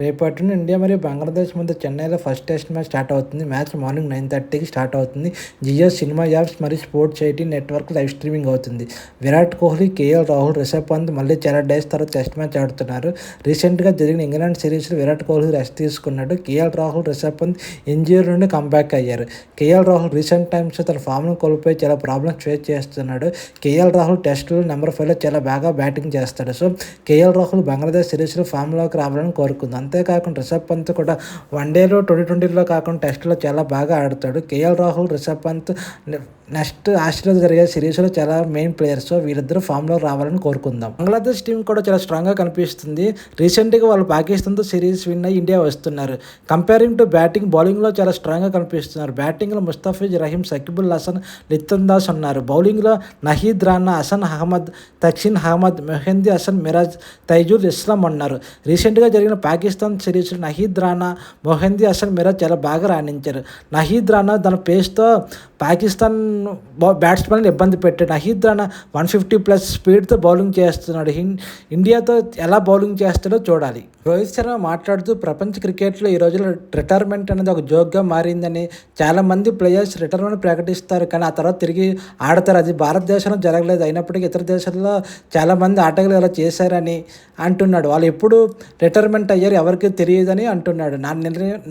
రేపటి నుండి ఇండియా మరియు బంగ్లాదేశ్ మధ్య చెన్నైలో ఫస్ట్ టెస్ట్ మ్యాచ్ స్టార్ట్ అవుతుంది. మ్యాచ్ మార్నింగ్ 9:30కి స్టార్ట్ అవుతుంది. జియో సినిమా యాప్స్ మరియు స్పోర్ట్స్ 18 నెట్వర్క్ లైవ్ స్ట్రీమింగ్ అవుతుంది. విరాట్ కోహ్లీ, కేఎల్ రాహుల్, రిషబ్ పంత్ మళ్ళీ చాలా డేస్ తర్వాత టెస్ట్ మ్యాచ్ ఆడుతున్నారు. రీసెంట్గా జరిగిన ఇంగ్లాండ్ సిరీస్లో విరాట్ కోహ్లీ రెస్ట్ తీసుకున్నాడు. కేఎల్ రాహుల్, రిషబ్ పంత్ ఇంజరీ నుండి కంబ్యాక్ అయ్యారు. కేఎల్ రాహుల్ రీసెంట్ టైమ్స్ తన ఫామ్ను కోల్పోయి చాలా ప్రాబ్లమ్స్ ఫేస్ చేస్తున్నాడు. కేఎల్ రాహుల్ టెస్టులో నెంబర్ 5లో చాలా బాగా బ్యాటింగ్ చేస్తాడు. సో కేఎల్ రాహుల్ బంగ్లాదేశ్ సిరీస్లో ఫామ్లోకి రావాలని కోరుకుంది. అంతేకాకుండా రిషబ్ పంత్ కూడా వన్డేలో, T20లో కాకుండా టెస్ట్లో చాలా బాగా ఆడతాడు. కేఎల్ రాహుల్, రిషబ్ పంత్ నెక్స్ట్ ఆస్ట్రేలియాలో జరిగే సిరీస్లో చాలా మెయిన్ ప్లేయర్స్. సో వీళ్ళిద్దరూ ఫామ్లో రావాలని కోరుకుందాం. బంగ్లాదేశ్ టీం కూడా చాలా స్ట్రాంగ్గా కనిపిస్తుంది. రీసెంట్గా వాళ్ళు పాకిస్తాన్తో సిరీస్ విన్ అయ్యి ఇండియా వస్తున్నారు. కంపేరింగ్ టు బ్యాటింగ్, బౌలింగ్లో చాలా స్ట్రాంగ్గా కనిపిస్తున్నారు. బ్యాటింగ్లో ముస్తఫిజ్, రహీం, సకిబుల్ హసన్, లితన్ దాస్ ఉన్నారు. బౌలింగ్లో నహీద్ రానా, హసన్ అహ్మద్, తక్సిన్ అహ్మద్, మెహందీ హసన్, మిరాజ్, తైజుల్ ఇస్లాం ఉన్నారు. రీసెంట్గా జరిగిన పాకిస్తాన్ సిరీస్లో నహీద్ రానా, మెహందీ హసన్, మిరాజ్ చాలా బాగా రాణించారు. నహీద్ రానా తన పేస్తో పాకిస్తాన్ బ్యాట్స్మెన్ ఇబ్బంది పెట్టాడు. నహీద్ రానా 150+ స్పీడ్తో బౌలింగ్ చేస్తున్నాడు. ఇండియాతో ఎలా బౌలింగ్ చేస్తాడో చూడాలి. రోహిత్ శర్మ మాట్లాడుతూ ప్రపంచ క్రికెట్లో ఈ రోజుల్లో రిటైర్మెంట్ అనేది ఒక జోక్గా మారిందని, చాలామంది ప్లేయర్స్ రిటైర్మెంట్ ప్రకటిస్తారు కానీ ఆ తర్వాత తిరిగి ఆడతారు. అది భారతదేశంలో జరగలేదు. అయినప్పటికీ ఇతర దేశాల్లో చాలామంది ఆటగాళ్ళు ఇలా చేశారని అంటున్నాడు. వాళ్ళు ఎప్పుడు రిటైర్మెంట్ అయ్యారు ఎవరికి తెలియదని అంటున్నాడు.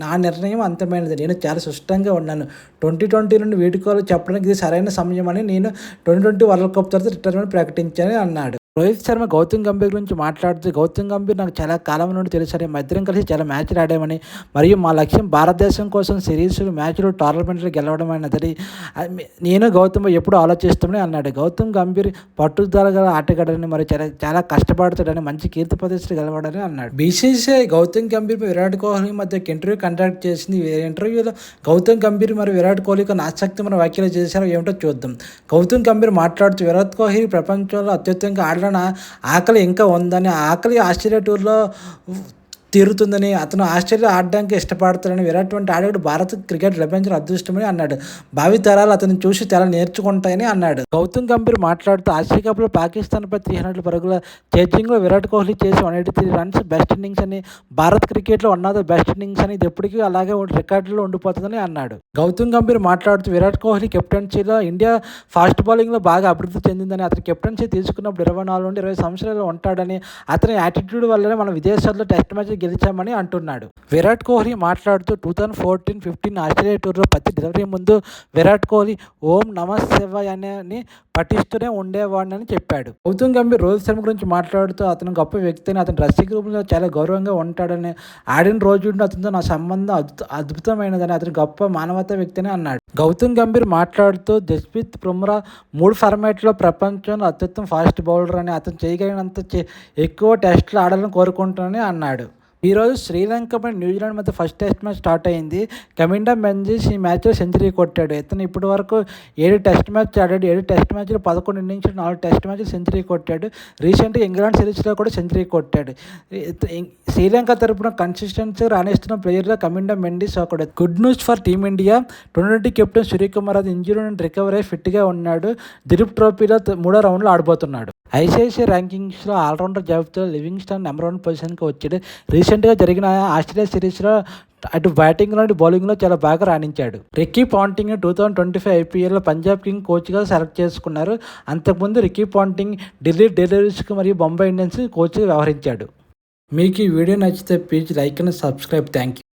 నా నిర్ణయం అంతమైనది. నేను చాలా సుష్టంగా ఉన్నాను. 2020 నుండి వీడుకోలు చెప్పడానికి ఇది సరైన సమయం అని నేను 2020 వరల్డ్ కప్ తర్వాత రిటైర్మెంట్ ప్రకటించానని అన్నాడు. రోహిత్ శర్మ గౌతమ్ గంభీర్ గురించి మాట్లాడుతూ, గౌతమ్ గంభీర్ నాకు చాలా కాలం నుండి తెలుసని, మా ఇద్దరం కలిసి చాలా మ్యాచ్లు ఆడామని, మరియు మా లక్ష్యం భారతదేశం కోసం సిరీస్లు, మ్యాచ్లు, టోర్నమెంట్లు గెలవడం అన్నది నేను గౌతమ్ ఎప్పుడు ఆలోచిస్తామని అన్నాడు. గౌతమ్ గంభీర్ పట్టుదల గల ఆటగాడని, మరి చాలా కష్టపడతాడని, మంచి కీర్తి ప్రతిష్టలు గెలవడని అన్నాడు. BCCI గౌతమ్ గంభీర్ విరాట్ కోహ్లీ మధ్య ఇంటర్వ్యూ కండక్ట్ చేసింది. ఇంటర్వ్యూలో గౌతమ్ గంభీర్ మరియు విరాట్ కోహ్లీ కొన్ని ఆసక్తిమైన వ్యాఖ్యలు చేశారో ఏమిటో చూద్దాం. గౌతమ్ గంభీర్ మాట్లాడుతూ, విరాట్ కోహ్లీ ప్రపంచంలో అత్యుత్తమంగా ఆడడానికి ఆకలి ఇంకా ఉందని, ఆకలి ఆస్ట్రేలియా టూర్లో తీరుతుందని, అతను ఆస్ట్రేలియా ఆడడానికి ఇష్టపడతాడని, విరాట్ వంటి ఆడేవాడు భారత క్రికెట్ లభించిన అదృష్టమని అన్నాడు. భావితరాలు అతను చూసి చాలా నేర్చుకుంటాయని అన్నాడు. గౌతమ్ గంభీర్ మాట్లాడుతూ, ఆసియా కప్లో పాకిస్తాన్పై 300 పరుగుల చేజింగ్లో విరాట్ కోహ్లీ చేసి 183 రన్స్ బెస్ట్ ఇన్నింగ్స్ అని, భారత్ క్రికెట్లో one of the best innings అని, ఇది ఎప్పటికీ అలాగే రికార్డులో ఉండిపోతుందని అన్నాడు. గౌతమ్ గంభీర్ మాట్లాడుతూ, విరాట్ కోహ్లీ కెప్టెన్సీలో ఇండియా ఫాస్ట్ బౌలింగ్లో బాగా అభివృద్ధి చెందిందని, అతను కెప్టెన్సీ తీసుకున్నప్పుడు 24 నుండి 20 సంవత్సరాలు ఉంటాడని, అతని యాటిట్యూడ్ వల్లనే మన విదేశాల్లో టెస్ట్ మ్యాచ్ గెలిచామని అంటున్నాడు. విరాట్ కోహ్లీ మాట్లాడుతూ, 2014-15 ఆస్ట్రేలియా టూర్లో ప్రతి డెలివరీ ముందు విరాట్ కోహ్లీ ఓం నమః శివాయ అని పఠిస్తూనే ఉండేవాడిని చెప్పాడు. గౌతమ్ గంభీర్ రోహిత్ శర్మ గురించి మాట్లాడుతూ, అతను గొప్ప వ్యక్తి అని, అతని డ్రెస్సింగ్ రూమ్లో చాలా గౌరవంగా ఉంటాడని, ఆడిన రోజు నుండి అతనితో నా సంబంధం అద్భుతమైనదని, అతను గొప్ప మానవతా వ్యక్తి అని అన్నాడు. గౌతమ్ గంభీర్ మాట్లాడుతూ, జస్ప్రీత్ బుమ్రా 3 ఫార్మాట్లో ప్రపంచంలో అత్యుత్తమ ఫాస్ట్ బౌలర్ అని, అతను చేయగలిగినంత ఎక్కువ టెస్టులు ఆడాలని కోరుకుంటానని అన్నాడు. ఈరోజు శ్రీలంక పై న్యూజిలాండ్ మధ్య ఫస్ట్ టెస్ట్ మ్యాచ్ స్టార్ట్ అయింది. కమిండా మెంజిస్ ఈ మ్యాచ్లో సెంచరీ కొట్టాడు. ఇతను ఇప్పటి వరకు 7 టెస్ట్ మ్యాచ్ ఆడాడు. 7 టెస్ట్ మ్యాచ్లు 11 ఇన్నింగ్స్ 4 టెస్ట్ మ్యాచ్లు సెంచరీ కొట్టాడు. రీసెంట్గా ఇంగ్లాండ్ సిరీస్లో కూడా సెంచరీ కొట్టాడు. శ్రీలంక తరపున కన్సిస్టెన్సీ రాణిస్తున్న ప్లేయర్లో కమిండా మెండిస్ ఒకడు. Good news for team India. 2020 captain Suryakumar injury నుండి రికవర్ అయ్యి ఫిట్గా ఉన్నాడు. దిలీప్ ట్రోఫీలో 3వ రౌండ్లో ఆడబోతున్నాడు. ICICI ర్యాంకింగ్స్లో ఆల్రౌండర్ జాబితాలో లివింగ్స్టన్ నెంబర్ 1 పొజిషన్కి వచ్చాడు. రీసెంట్గా జరిగిన ఆస్ట్రేలియా సిరీస్లో అటు బ్యాటింగ్లో బౌలింగ్లో చాలా బాగా రాణించాడు. రిక్కీ పాంటింగ్ 2025 IPLలో పంజాబ్ కింగ్ కోచ్గా సెలెక్ట్ చేసుకున్నారు. అంతకుముందు రిక్కీ పాంటింగ్ ఢిల్లీ డేర్డెవిల్స్కి మరియు బొంబాయి ఇండియన్స్ కోచ్గా వ్యవహరించాడు. మీకు ఈ వీడియో నచ్చితే please like and subscribe. Thank you.